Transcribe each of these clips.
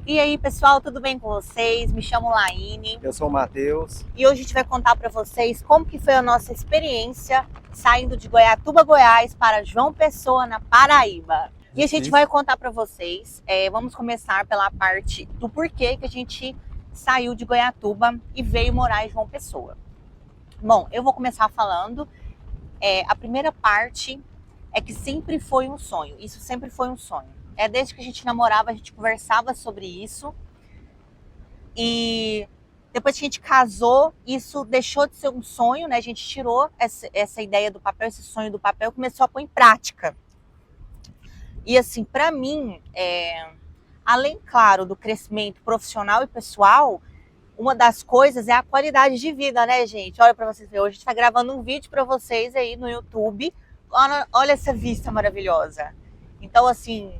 E aí, pessoal, tudo bem com vocês? Me chamo Laine Eu sou o Matheus. e hoje a gente vai contar para vocês como que foi a nossa experiência saindo de Goiatuba, Goiás para João Pessoa, na Paraíba. E a gente vai Isso. contar para vocês, vamos começar pela parte do porquê que a gente saiu de Goiatuba e veio morar em João Pessoa. Bom, eu vou começar falando, a primeira parte é que sempre foi um sonho, isso sempre foi um sonho. Desde que a gente namorava, a gente conversava sobre isso. E depois que a gente casou, isso deixou de ser um sonho, né? A gente tirou essa ideia do papel, esse sonho do papel, e começou a pôr em prática. E assim, para mim, além, claro, do crescimento profissional e pessoal, uma das coisas é a qualidade de vida, né, gente? Olha para vocês verem, hoje a gente está gravando um vídeo para vocês aí no YouTube. Olha essa vista maravilhosa. Então, assim,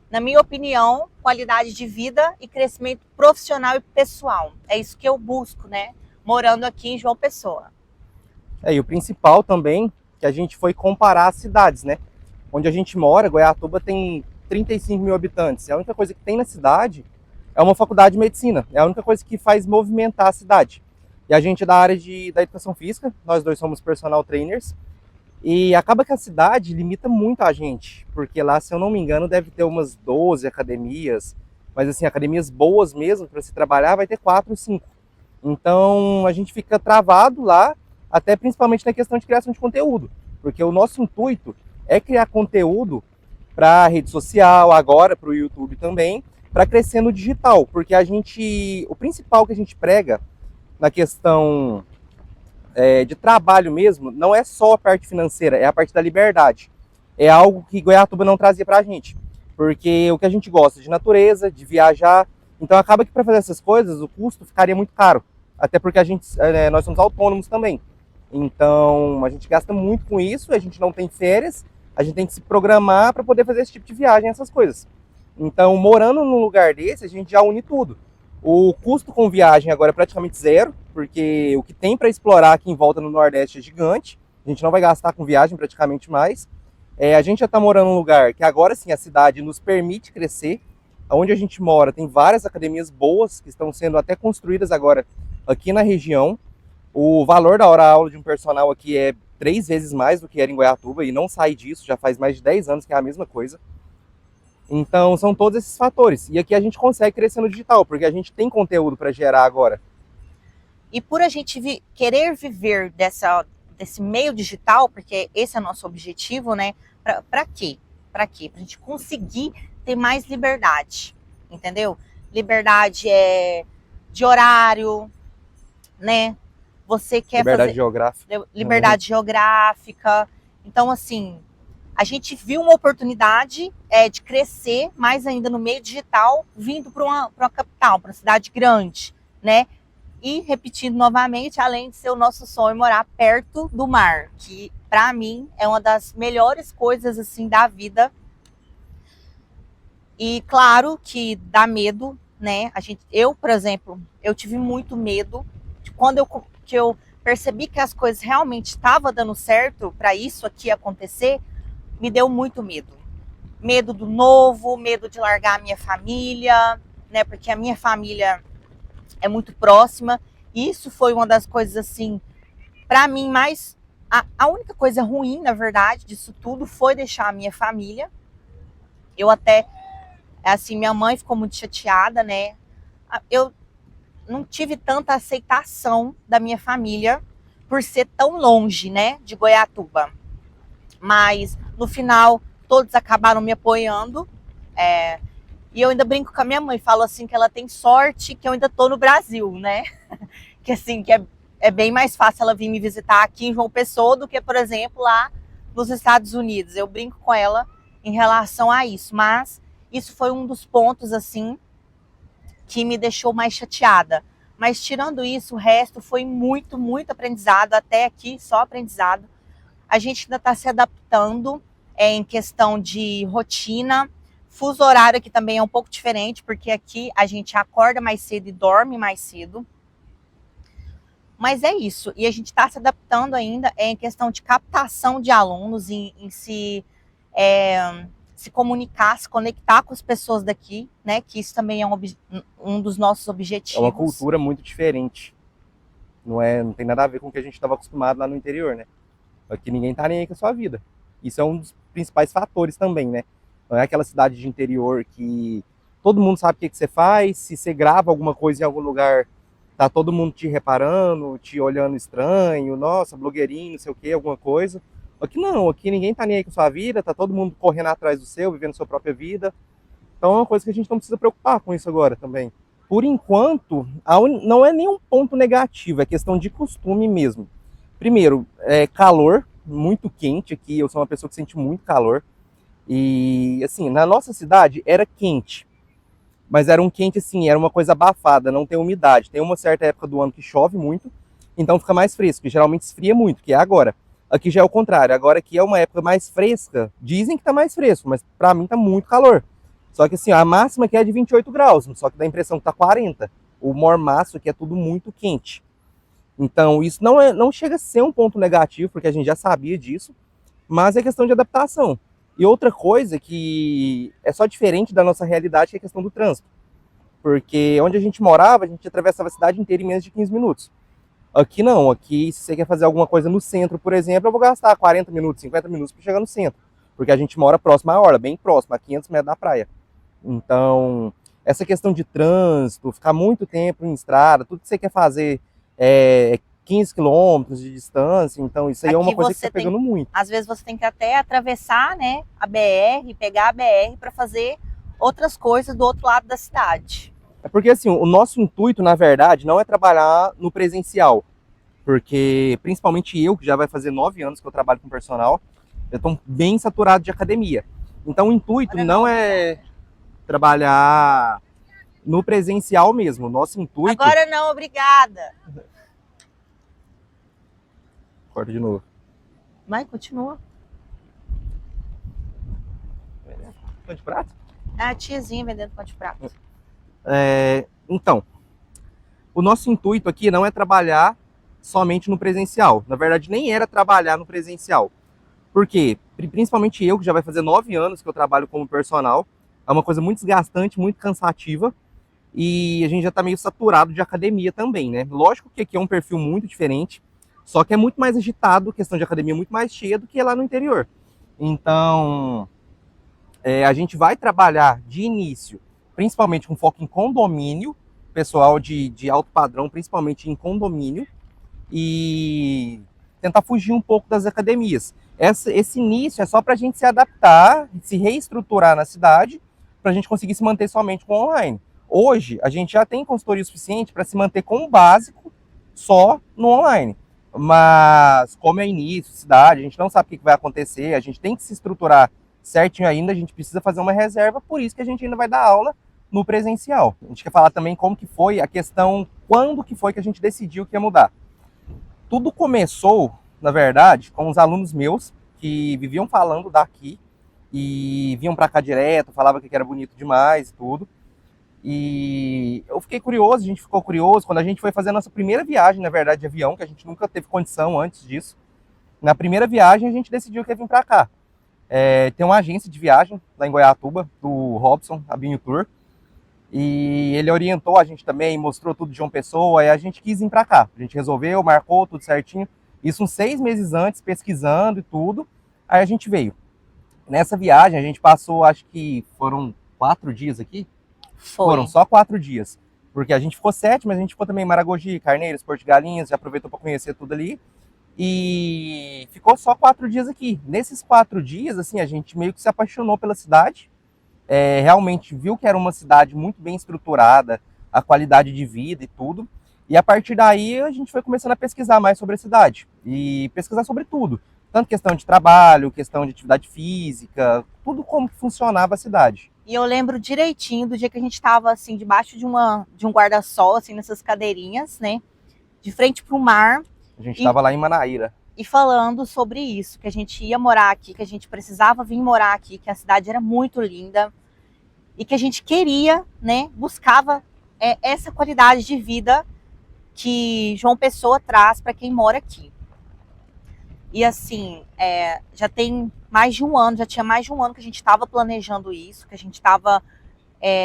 na minha opinião, qualidade de vida e crescimento profissional e pessoal. É isso que eu busco, né? Morando aqui em João Pessoa. E o principal também, que a gente foi comparar as cidades, né? Onde a gente mora, Goiatuba tem 35 mil habitantes. A única coisa que tem na cidade é uma faculdade de medicina. É a única coisa que faz movimentar a cidade. E a gente é da área da educação física, nós dois somos personal trainers. E acaba que a cidade limita muito a gente, porque lá, se eu não me engano, deve ter umas 12 academias, mas assim, academias boas mesmo, para se trabalhar, vai ter 4 ou 5. Então, a gente fica travado lá, até principalmente na questão de criação de conteúdo, porque o nosso intuito é criar conteúdo para a rede social, agora para o YouTube também, para crescer no digital, porque o principal que a gente prega na questão de trabalho mesmo, não é só a parte financeira, é a parte da liberdade. É algo que Goiatuba não trazia pra gente. Porque o que a gente gosta de natureza, de viajar, então acaba que para fazer essas coisas o custo ficaria muito caro. Até porque nós somos autônomos também. Então a gente gasta muito com isso, a gente não tem férias, a gente tem que se programar para poder fazer esse tipo de viagem, essas coisas. Então, morando num lugar desse, a gente já une tudo. O custo com viagem agora é praticamente zero, porque o que tem para explorar aqui em volta no Nordeste é gigante. A gente não vai gastar com viagem praticamente mais. A gente já está morando num lugar que agora sim a cidade nos permite crescer. Onde a gente mora tem várias academias boas que estão sendo até construídas agora aqui na região. O valor da hora-aula de um personal aqui é 3 vezes mais do que era em Goiatuba e não sai disso, já faz mais de 10 anos que é a mesma coisa. Então, são todos esses fatores. E aqui a gente consegue crescer no digital, porque a gente tem conteúdo para gerar agora. E por a gente querer viver desse meio digital, porque esse é o nosso objetivo, né? Para quê? Para quê? Para a gente conseguir ter mais liberdade, entendeu? Liberdade de horário, né? Você quer Liberdade fazer geográfica. liberdade geográfica. Então, assim, a gente viu uma oportunidade de crescer mais ainda no meio digital, vindo para uma capital, para uma cidade grande, né? E repetindo novamente, além de ser o nosso sonho morar perto do mar, que para mim é uma das melhores coisas assim da vida. E claro que dá medo, né? Eu, por exemplo, eu tive muito medo de quando que eu percebi que as coisas realmente estavam dando certo para isso aqui acontecer, me deu muito medo. Medo do novo, medo de largar a minha família, né? Porque a minha família é muito próxima. Isso foi uma das coisas, assim, para mim, mais. A única coisa ruim, na verdade, disso tudo foi deixar a minha família. Eu até, assim, minha mãe ficou muito chateada, né? Eu não tive tanta aceitação da minha família por ser tão longe, né, de Goiatuba. Mas, no final, todos acabaram me apoiando. E eu ainda brinco com a minha mãe, falo assim que ela tem sorte que eu ainda tô no Brasil, né? Que assim, que é bem mais fácil ela vir me visitar aqui em João Pessoa do que, por exemplo, lá nos Estados Unidos. Eu brinco com ela em relação a isso, mas isso foi um dos pontos, assim, que me deixou mais chateada. Mas tirando isso, o resto foi muito, muito aprendizado, até aqui só aprendizado. A gente ainda está se adaptando em questão de rotina. Fuso horário aqui também é um pouco diferente, porque aqui a gente acorda mais cedo e dorme mais cedo. Mas é isso. E a gente está se adaptando ainda em questão de captação de alunos, em se se comunicar, se conectar com as pessoas daqui, né? Que isso também é um dos nossos objetivos. É uma cultura muito diferente. Não tem nada a ver com o que a gente estava acostumado lá no interior, né? Aqui ninguém tá nem aí com a sua vida. Isso é um dos principais fatores também, né? Não é aquela cidade de interior que todo mundo sabe o que você faz, se você grava alguma coisa em algum lugar, tá todo mundo te reparando, te olhando estranho, nossa, blogueirinho, não sei o que, alguma coisa. Aqui não, aqui ninguém tá nem aí com a sua vida, tá todo mundo correndo atrás do seu, vivendo sua própria vida. Então é uma coisa que a gente não precisa preocupar com isso agora também. Por enquanto, não é nenhum ponto negativo, é questão de costume mesmo. Primeiro, calor, muito quente aqui, eu sou uma pessoa que sente muito calor. E, assim, na nossa cidade era quente, mas era um quente, assim, era uma coisa abafada, não tem umidade. Tem uma certa época do ano que chove muito, então fica mais fresco, e geralmente esfria muito, que é agora. Aqui já é o contrário, agora aqui é uma época mais fresca, dizem que tá mais fresco, mas pra mim tá muito calor. Só que assim, a máxima aqui é de 28 graus, só que dá a impressão que tá 40. O mormaço aqui é tudo muito quente. Então isso não chega a ser um ponto negativo, porque a gente já sabia disso, mas é questão de adaptação. E outra coisa que é só diferente da nossa realidade é a questão do trânsito. Porque onde a gente morava, a gente atravessava a cidade inteira em menos de 15 minutos. Aqui não, aqui se você quer fazer alguma coisa no centro, por exemplo, eu vou gastar 40 minutos, 50 minutos para chegar no centro. Porque a gente mora próximo à orla, bem próximo, a 500 metros da praia. Então, essa questão de trânsito, ficar muito tempo em estrada, tudo que você quer fazer é 15 quilômetros de distância, então isso aí é uma coisa que tá pegando muito. Às vezes você tem que até atravessar, né, a BR, pegar a BR para fazer outras coisas do outro lado da cidade. É porque assim, o nosso intuito, na verdade, não é trabalhar no presencial, porque principalmente eu, que já vai fazer 9 anos que eu trabalho com personal, eu tô bem saturado de academia. Então o intuito não é trabalhar no presencial mesmo. O nosso intuito... Agora não, obrigada. Corta de novo. Vai, continua. Pão de prato? A tiazinha vendendo pão de prato. Então, o nosso intuito aqui não é trabalhar somente no presencial. Na verdade, nem era trabalhar no presencial. Por quê? Principalmente eu, que já vai fazer 9 anos que eu trabalho como personal. É uma coisa muito desgastante, muito cansativa. E a gente já tá meio saturado de academia também, né? Lógico que aqui é um perfil muito diferente. Só que é muito mais agitado, questão de academia muito mais cheia do que lá no interior. Então, a gente vai trabalhar de início, principalmente com foco em condomínio, pessoal de alto padrão, principalmente em condomínio, e tentar fugir um pouco das academias. Esse início é só para a gente se adaptar, se reestruturar na cidade, para a gente conseguir se manter somente com online. Hoje, a gente já tem consultoria suficiente para se manter com o básico só no online. Mas, como é início, cidade, a gente não sabe o que vai acontecer, a gente tem que se estruturar certinho ainda, a gente precisa fazer uma reserva, por isso que a gente ainda vai dar aula no presencial. A gente quer falar também como que foi a questão, quando que foi que a gente decidiu que ia mudar. Tudo começou, na verdade, com os alunos meus que viviam falando daqui e vinham para cá direto, falavam que era bonito demais e tudo. E eu fiquei curioso, a gente ficou curioso, quando a gente foi fazer a nossa primeira viagem, na verdade, de avião, que a gente nunca teve condição antes disso. Na primeira viagem, a gente decidiu que ia vir para cá. Tem uma agência de viagem lá em Goiatuba, do Robson, a Binho Tour. E ele orientou a gente também, mostrou tudo de João Pessoa, e a gente quis vir para cá. A gente resolveu, marcou tudo certinho. Isso uns 6 meses antes, pesquisando e tudo. Aí a gente veio. Nessa viagem, a gente passou, acho que foram 4 dias aqui. Foram só 4 dias. Porque a gente ficou 7, mas a gente ficou também em Maragogi, Carneiros, Porto de Galinhas, já aproveitou para conhecer tudo ali. E ficou só 4 dias aqui. Nesses 4 dias, assim, a gente meio que se apaixonou pela cidade. Realmente viu que era uma cidade muito bem estruturada, a qualidade de vida e tudo. E a partir daí a gente foi começando a pesquisar mais sobre a cidade. E pesquisar sobre tudo. Tanto questão de trabalho, questão de atividade física, tudo como funcionava a cidade. E eu lembro direitinho do dia que a gente estava assim, debaixo de um guarda-sol, assim, nessas cadeirinhas, né? De frente para o mar. A gente estava lá em Manaíra. E falando sobre isso, que a gente ia morar aqui, que a gente precisava vir morar aqui, que a cidade era muito linda. E que a gente queria, né? Buscava essa qualidade de vida que João Pessoa traz para quem mora aqui. E assim, já tem mais de um ano, já tinha mais de um ano que a gente estava planejando isso, que a gente estava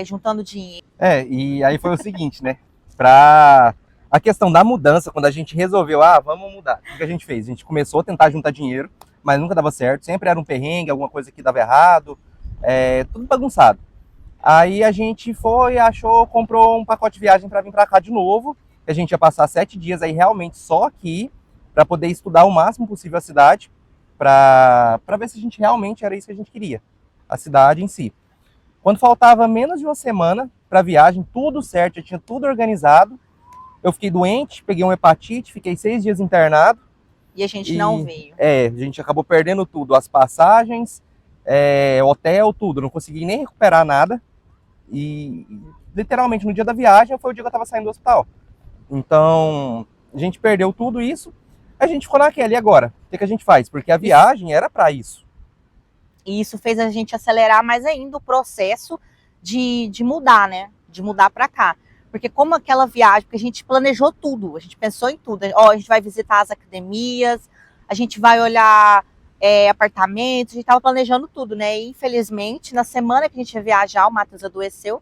juntando dinheiro. E aí foi o seguinte, né? Pra a questão da mudança, quando a gente resolveu, vamos mudar, o que a gente fez? A gente começou a tentar juntar dinheiro, mas nunca dava certo, sempre era um perrengue, alguma coisa que dava errado, tudo bagunçado. Aí a gente foi, achou, comprou um pacote de viagem para vir para cá de novo. A gente ia passar 7 dias aí realmente só aqui, para poder estudar o máximo possível a cidade, para ver se a gente realmente era isso que a gente queria, a cidade em si. Quando faltava menos de uma semana para a viagem, tudo certo, já tinha tudo organizado, eu fiquei doente, peguei uma hepatite, fiquei 6 dias internado. E a gente não veio. A gente acabou perdendo tudo, as passagens, hotel, tudo, não consegui nem recuperar nada. E literalmente no dia da viagem foi o dia que eu estava saindo do hospital. Então a gente perdeu tudo isso, a gente ficou naquela, e agora? O que a gente faz? Porque a viagem era para isso. E isso fez a gente acelerar mais ainda o processo de mudar, né? De mudar para cá. Porque como aquela viagem, porque a gente planejou tudo, a gente pensou em tudo. A gente vai visitar as academias, a gente vai olhar apartamentos, a gente estava planejando tudo, né? E infelizmente, na semana que a gente ia viajar, o Matheus adoeceu.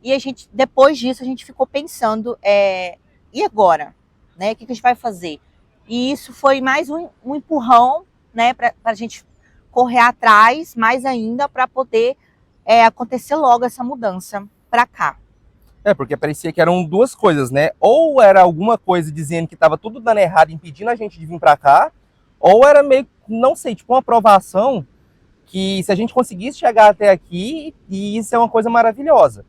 E a gente, depois disso, a gente ficou pensando, e agora? Né? O que a gente vai fazer? E isso foi mais um empurrão, né? Para a gente correr atrás mais ainda para poder acontecer logo essa mudança para cá. Porque parecia que eram duas coisas, né? Ou era alguma coisa dizendo que estava tudo dando errado, impedindo a gente de vir para cá, ou era meio, não sei, tipo uma aprovação que se a gente conseguisse chegar até aqui, e isso é uma coisa maravilhosa.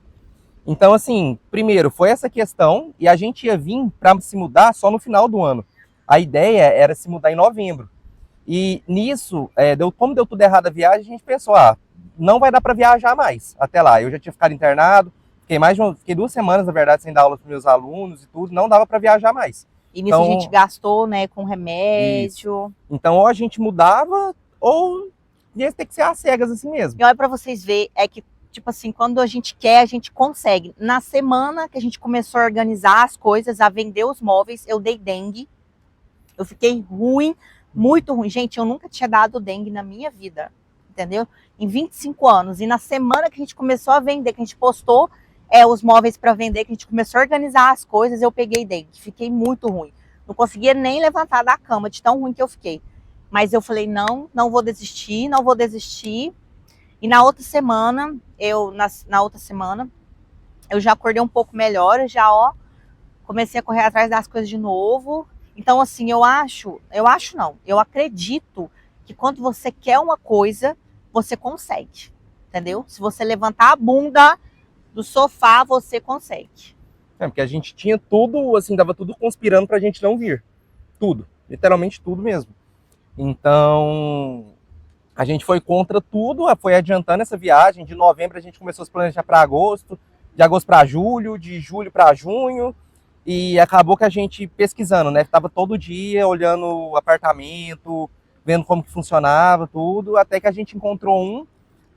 Então, assim, primeiro foi essa questão, e a gente ia vir para se mudar só no final do ano. A ideia era se mudar em novembro. E nisso, como deu tudo errado a viagem, a gente pensou, não vai dar para viajar mais até lá. Eu já tinha ficado internado, fiquei 2 semanas, na verdade, sem dar aula para meus alunos e tudo, não dava para viajar mais. E nisso então, a gente gastou, né, com remédio. Isso. Então, ou a gente mudava, ou ia ter que ser às cegas assim mesmo. E olha para vocês verem, que, tipo assim, quando a gente quer, a gente consegue. Na semana que a gente começou a organizar as coisas, a vender os móveis, eu dei dengue. Eu fiquei ruim, muito ruim. Gente, eu nunca tinha dado dengue na minha vida, entendeu? Em 25 anos. E na semana que a gente começou a vender, que a gente postou os móveis para vender, que a gente começou a organizar as coisas, eu peguei dengue. Fiquei muito ruim. Não conseguia nem levantar da cama, de tão ruim que eu fiquei. Mas eu falei, não vou desistir, não vou desistir. E na outra semana, eu já acordei um pouco melhor, comecei a correr atrás das coisas de novo. Então, assim, eu acredito que quando você quer uma coisa, você consegue, entendeu? Se você levantar a bunda do sofá, você consegue. Porque a gente tinha tudo, assim, dava tudo conspirando pra gente não vir. Tudo, literalmente tudo mesmo. Então, a gente foi contra tudo, foi adiantando essa viagem. De novembro a gente começou a se planejar para agosto, de agosto para julho, de julho para junho. E acabou que a gente pesquisando, né? Tava todo dia olhando o apartamento, vendo como que funcionava, tudo, até que a gente encontrou um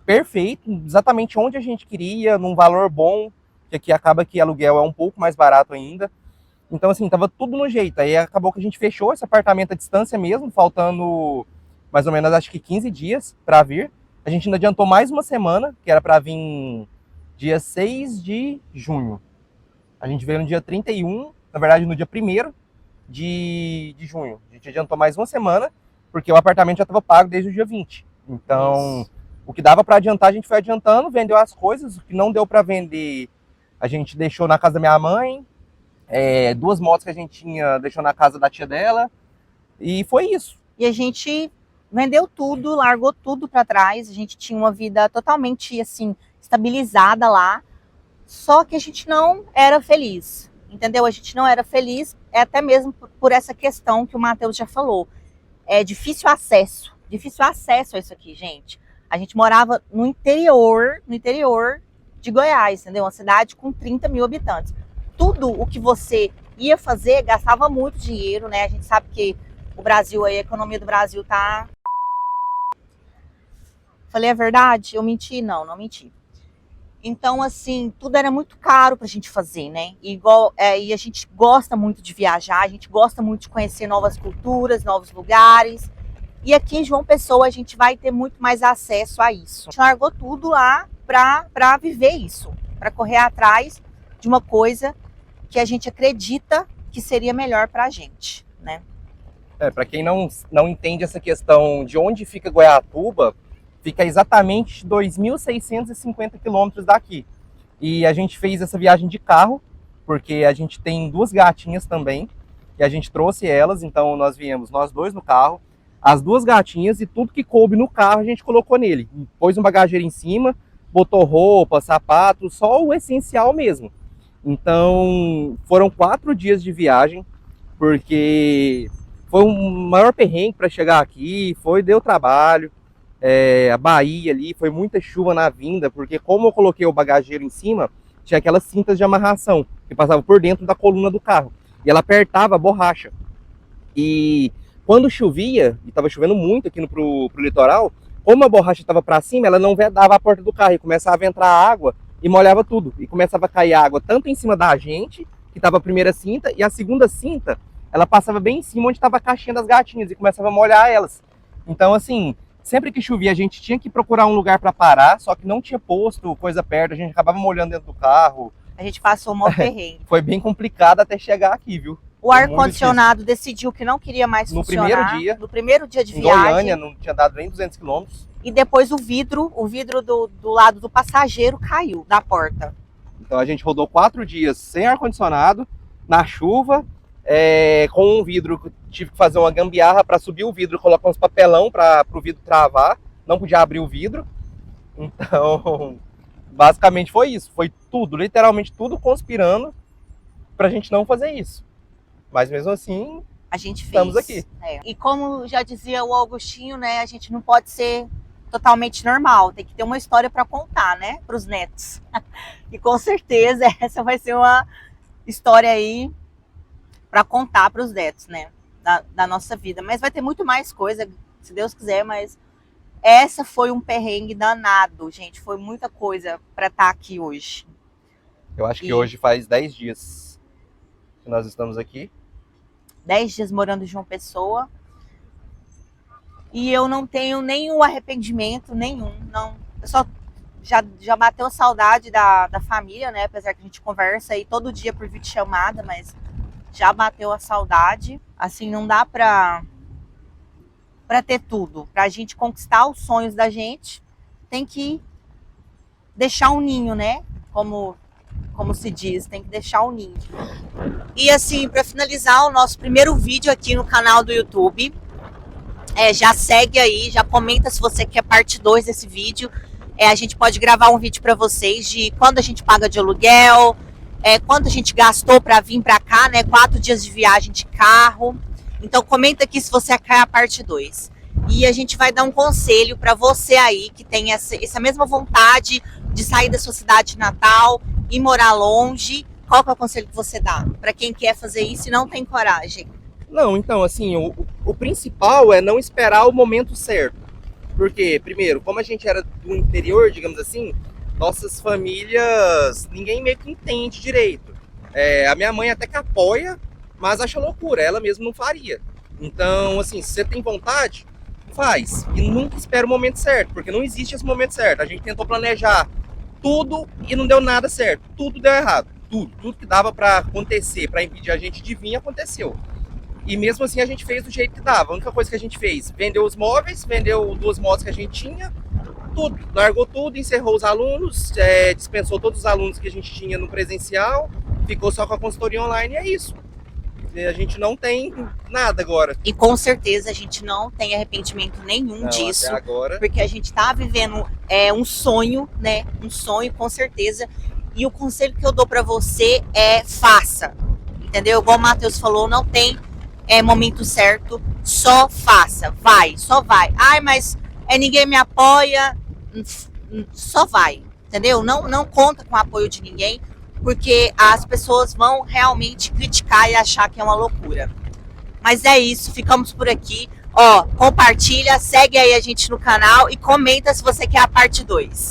perfeito, exatamente onde a gente queria, num valor bom, que aqui acaba que aluguel é um pouco mais barato ainda. Então, assim, tava tudo no jeito. Aí acabou que a gente fechou esse apartamento à distância mesmo, faltando mais ou menos, acho que 15 dias para vir. A gente ainda adiantou mais uma semana, que era para vir dia 6 de junho. A gente veio no dia 31, na verdade no dia 1º de junho. A gente adiantou mais uma semana, porque o apartamento já estava pago desde o dia 20. Então, o que dava para adiantar, a gente foi adiantando, vendeu as coisas. O que não deu para vender, a gente deixou na casa da minha mãe. 2 motos que a gente tinha, deixou na casa da tia dela. E foi isso. E a gente vendeu tudo, largou tudo para trás. A gente tinha uma vida totalmente, assim, estabilizada lá. Só que a gente não era feliz, entendeu? A gente não era feliz, até mesmo por essa questão que o Matheus já falou. É difícil acesso a isso aqui, gente. A gente morava no interior de Goiás, entendeu? Uma cidade com 30 mil habitantes. Tudo o que você ia fazer gastava muito dinheiro, né? A gente sabe que o Brasil, a economia do Brasil tá... Falei a verdade? Eu menti? Não menti. Então, assim, tudo era muito caro pra gente fazer, né? E a gente gosta muito de viajar, a gente gosta muito de conhecer novas culturas, novos lugares. E aqui em João Pessoa a gente vai ter muito mais acesso a isso. A gente largou tudo lá para viver isso, para correr atrás de uma coisa que a gente acredita que seria melhor para a gente, né? Para quem não entende essa questão de onde fica Goiatuba, fica exatamente 2.650 quilômetros daqui. E a gente fez essa viagem de carro, porque a gente tem 2 gatinhas também, e a gente trouxe elas, então nós viemos nós 2 no carro, as 2 gatinhas, e tudo que coube no carro a gente colocou nele. Pôs um bagageiro em cima, botou roupa, sapato, só o essencial mesmo. Então foram 4 dias de viagem, porque foi um maior perrengue para chegar aqui, deu trabalho. A Bahia ali, foi muita chuva na vinda, porque como eu coloquei o bagageiro em cima, tinha aquelas cintas de amarração que passavam por dentro da coluna do carro. E ela apertava a borracha. E quando chovia, e estava chovendo muito aqui pro litoral, como a borracha estava para cima, ela não vedava a porta do carro e começava a entrar água e molhava tudo. E começava a cair água tanto em cima da gente, que estava a primeira cinta, e a segunda cinta, ela passava bem em cima onde estava a caixinha das gatinhas e começava a molhar elas. Então, assim, sempre que chovia, a gente tinha que procurar um lugar para parar, só que não tinha posto, coisa perto, a gente acabava molhando dentro do carro. A gente passou um maior perrengue. Foi bem complicado até chegar aqui, viu? O ar-condicionado decidiu que não queria mais funcionar. No primeiro dia de viagem. Em Goiânia, não tinha dado nem 200 quilômetros. E depois o vidro do lado do passageiro caiu da porta. Então a gente rodou 4 dias sem ar-condicionado, na chuva, com um vidro, tive que fazer uma gambiarra para subir o vidro, colocar uns papelão para o vidro travar, não podia abrir o vidro. Então, basicamente foi isso, foi tudo, literalmente tudo conspirando para a gente não fazer isso. Mas mesmo assim, a gente estamos aqui. E como já dizia o Augustinho, né, a gente não pode ser totalmente normal, tem que ter uma história para contar, né, para os netos. E com certeza essa vai ser uma história aí para contar para os netos, né, da nossa vida. Mas vai ter muito mais coisa, se Deus quiser, mas essa foi um perrengue danado, gente, foi muita coisa para estar aqui hoje. Eu acho que hoje faz 10 dias que nós estamos aqui. 10 dias morando em João Pessoa. E eu não tenho nenhum arrependimento, nenhum. Não. Eu só já bateu a saudade da família, né? Apesar que a gente conversa aí todo dia por videochamada, mas já bateu a saudade. Assim, não dá pra ter tudo. Pra gente conquistar os sonhos da gente, tem que deixar um ninho, né? Como se diz, tem que deixar um ninho. E assim, para finalizar o nosso primeiro vídeo aqui no canal do YouTube, já segue aí, já comenta se você quer parte 2 desse vídeo. A gente pode gravar um vídeo para vocês de quando a gente paga de aluguel, quanto a gente gastou para vir para cá, né? 4 dias de viagem de carro. Então comenta aqui se você quer a parte 2. E a gente vai dar um conselho para você aí que tem essa mesma vontade de sair da sua cidade natal e morar longe. Qual que é o conselho que você dá para quem quer fazer isso e não tem coragem? Não, então, assim, o principal é não esperar o momento certo. Porque, primeiro, como a gente era do interior, digamos assim, nossas famílias, ninguém meio que entende direito. A minha mãe até que apoia, mas acha loucura, ela mesma não faria. Então, assim, se você tem vontade, faz. E nunca espera o momento certo, porque não existe esse momento certo. A gente tentou planejar tudo e não deu nada certo. Tudo deu errado. Tudo que dava para acontecer, para impedir a gente de vir, aconteceu. E mesmo assim a gente fez do jeito que dava. A única coisa que a gente fez, vendeu os móveis, vendeu 2 motos que a gente tinha, tudo. Largou tudo, encerrou os alunos, dispensou todos os alunos que a gente tinha no presencial, ficou só com a consultoria online e é isso. A gente não tem nada agora. E com certeza a gente não tem arrependimento nenhum disso. Até agora. Porque a gente tá vivendo um sonho, né? Um sonho, com certeza. E o conselho que eu dou pra você é faça. Entendeu? Igual o Matheus falou, não tem momento certo. Só faça. Vai, só vai. Ai, mas ninguém me apoia. Só vai. Entendeu? Não conta com o apoio de ninguém. Porque as pessoas vão realmente criticar e achar que é uma loucura. Mas é isso, ficamos por aqui. Ó, compartilha, segue aí a gente no canal e comenta se você quer a parte 2.